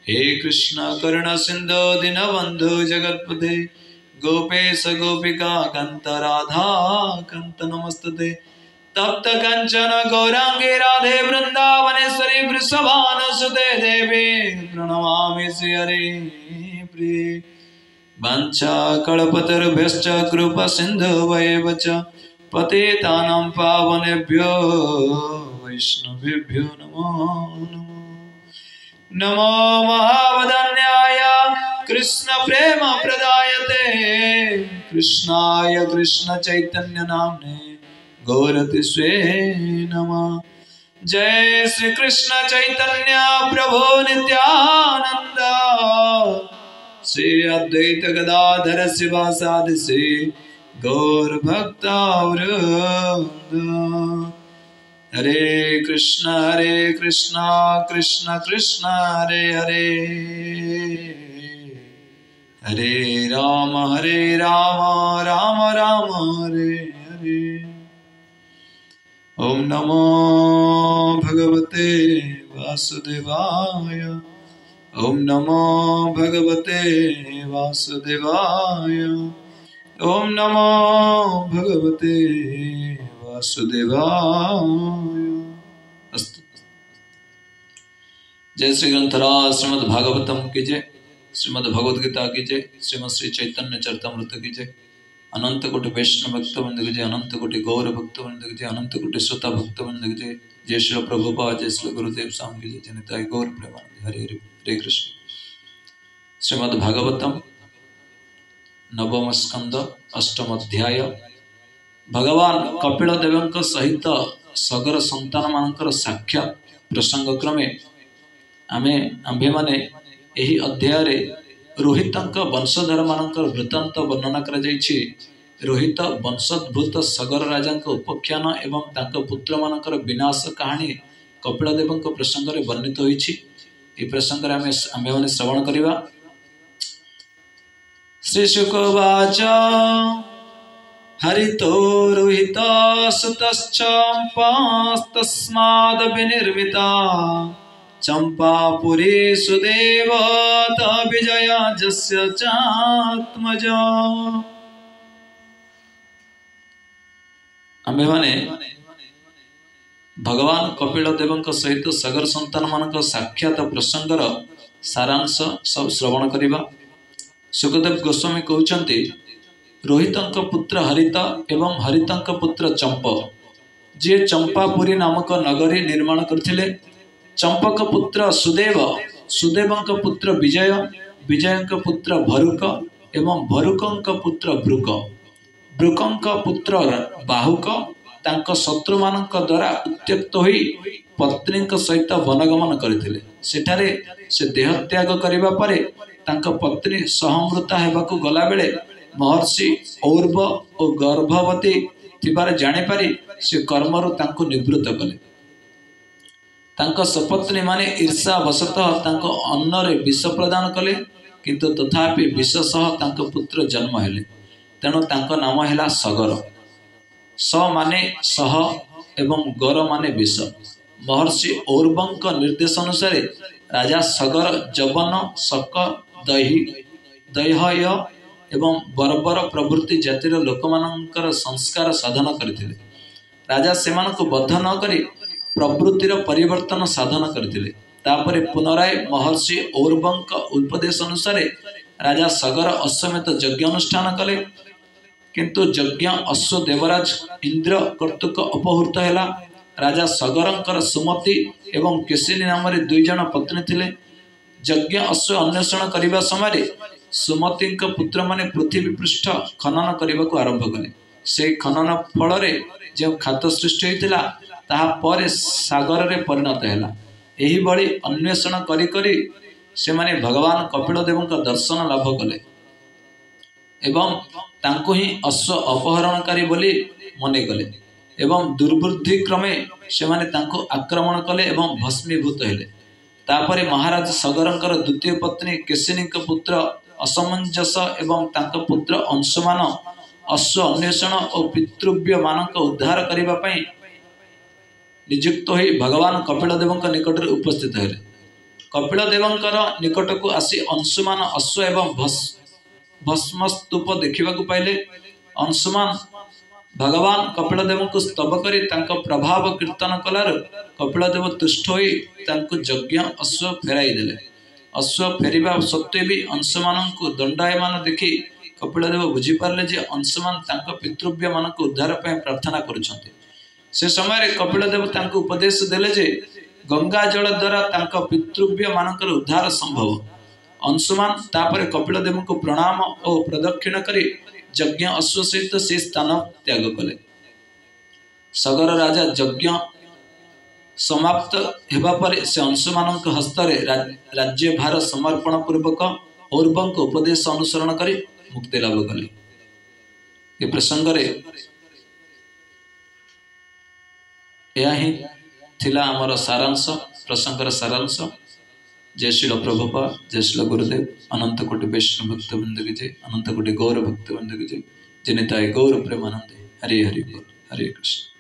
हे कृष्ण करुणा सिंधु दीनबंधु जगत्पते गोपेश गोपिका कांत राधा कांत नमस्ते तप्त कंचन गौरांगे राधे वृंदावनेश्वरी वृषभानुसुते देवी प्रणमामि श्री हरे प्रिये वाञ्छा कल्पतरुभ्यश्च कृपा सिन्धुभ्येव च पतितानां पावनेभ्यो वैष्णवेभ्यो नमो नमः नमो महावदन्याय कृष्ण प्रेम प्रदायते कृष्णाय कृष्ण चैतन्य नाम्ने गौरतिस्वे नमः जय श्री कृष्ण चैतन्य प्रभु नित्यानंद श्री अद्वैत गदाधर शिवासादि श्री गौर भक्तवृंद हरे कृष्ण कृष्ण कृष्ण हरे हरे हरे राम राम राम हरे हरे ओम नमो भगवते वासुदेवाय ओम नमो भगवते वासुदेवाय ओम नमो भगवते वासुदेवाय अस्तु। जय श्री ग्रंथराज श्रीमद् भागवतम की जय, श्रीमद् भगवद गीता की जय, श्रीमद् श्री चैतन्य चरितामृत की जय, अनंत कोटि वैष्णव भक्तवृंद की जय, अनंत कोटि गौर भक्तवृंद की जय, अनंत कोटि श्रोता भक्तवृंद की जय। जय श्री प्रभुपाद, जय श्री गुरुदेव स्वामी की जय। जनिताय गौर प्रेमानंद। हरे हरे कृष्ण। श्रीमद् भागवतम नवम स्कंद अष्टम अध्याय। भगवान कपिल देव सहित सगर संतान मानकर साक्षात प्रसंग क्रमे आम्भे माने एही अध्याय रे रोहित वंशधर मानकर वृत्तांत वर्णना करा जायछि। रोहित वंशोद्भूत सगर राजा उपाख्यान एवं तांको पुत्र मानकर विनाश कहानी कपिल देव प्रसंग रे वर्णित होइछि। ए प्रसंग रे आम्भे माने श्रवण करिबा। श्री शुकवाच हरितो रोहित सुतश्चम्पास्तस्माद् विनिर्मिता चंपापुरी सुदेव विजया जस्य चात्मजा। आम्भे माने भगवान कपिल देव सहित सगर संतान मानक साक्षात प्रसंगर सारांश सब श्रवण करिबा। सुखदेव गोस्वामी कहउचंती रोहितंक पुत्र हरित एवं हरितंक पुत्र चंप जे चंपापुरी नामक नगरी निर्माण करथिले। चंपक पुत्र सुदेव, सुदेवंक पुत्र विजय, विजयंक पुत्र भरुक एवं भरुकंक पुत्र ब्रुक, ब्रुकंक पुत्र बाहुक तांक शत्रु मानक द्वारा उत्त्यक्त होई पत्नींक सहित वनगमन करथिले। सेठारे से देह त्याग करिबा परे तांक पत्नी सहमृता हेबाकु गला बेले महर्षि और्व और गर्भवती थिबार जानि पारि से कर्मरु तांको निवृत्त कले। तांको सपत्नी माने ईर्षा वशतः तांको अन्नरे विष प्रदान कले, किंतु तथापि विष सह तांको पुत्र जन्म हेले। तेणु तांको नाम हेला सगर। स माने सह एवं गर माने विष। महर्षि और्वंक निर्देश अनुसार राजा सगर जवन, शक, दैहय एवं बर्बर प्रभृति जातिर लोकमानंकर संस्कार साधन करथिले। राजा सेमानकु बद्ध न करी प्रवृत्तिर परिवर्तन साधन करथिले। तापरे पुनराय महर्षि और्वंक उपदेश अनुसार राजा सगर अश्वमेध यज्ञ अनुष्ठान कले, किंतु यज्ञ अश्व देवराज इंद्र कर्तुक अपहृत हैला। राजा सगरंकर सुमति एवं केशिनी नाम रे दुई जन पत्नी थिले। यज्ञ अश्व अन्वेषण करिबा समय सुमतिंक पुत्र माने पृथ्वी पृष्ठ खनन करने आरंभ कले। से खनन फल जो खात सृष्टि होता ताहा परे सागर रे परिणत हैला। एही बळी अन्वेषण करी करी से माने भगवान कपिल देव दर्शन लाभ कले एवं तांको ही अश्व अपहरणकारी बोली मने कले एवं दुर्बुद्धि क्रमे से माने तांको आक्रमण कले एवं भस्मीभूत हेले। तापरे महाराज सगरंकर द्वितीय पत्नी केशिनी पुत्र असमंजस एवं तांको पुत्र अंशुमान अश्व अन्वेषण और पितृव्य मानक उद्धार करिबा पई नियुक्त होई भगवान कपिल देव निकट उपस्थित हेले। कपिलदेवंकर निकट को आसी अंशुमान अश्व एवं भस्मस्तूप देखा पाइले। अंशुमान भगवान कपिलदेव को स्तव करी प्रभाव कीर्तन कलार कपिलदेव तुष्ट होई यज्ञ अश्व फेराई देले। अश्व फेरिबा सत्वे भी अंशुमान को दंडायमान देखि कपिलदेव बुझीपारे जे अंशुमान पितृव्य मान को उद्धार पर प्रार्थना करुछन्ते। से समय कपिलदेव उपदेश देले जे गंगा जल द्वारा पितृव्य मानकर उद्धार संभव। अंशुमान तापर कपिलदेव को प्रणाम और प्रदक्षिण करी यज्ञ अश्व सहित से स्थान त्याग कले। सगर राजा यज्ञ समाप्त हेबा परे से अंशुमान हस्तरे राज्यभार समर्पण पूर्वक औरवंक उपदेश अनुसरण कर मुक्ति लाभ कले। ये प्रसंग ही थिला आमर सारांश, प्रसंगर सारांश। जय श्री प्रभुपाद, जय श्री गुरुदेव, अनंत कोटि वैष्णव भक्त वृंद की जय, अनंत कोटि गौर भक्त वृंद की जय। जनिताय गौर प्रेमानंदे। हरे हरि बोल, हरे कृष्ण।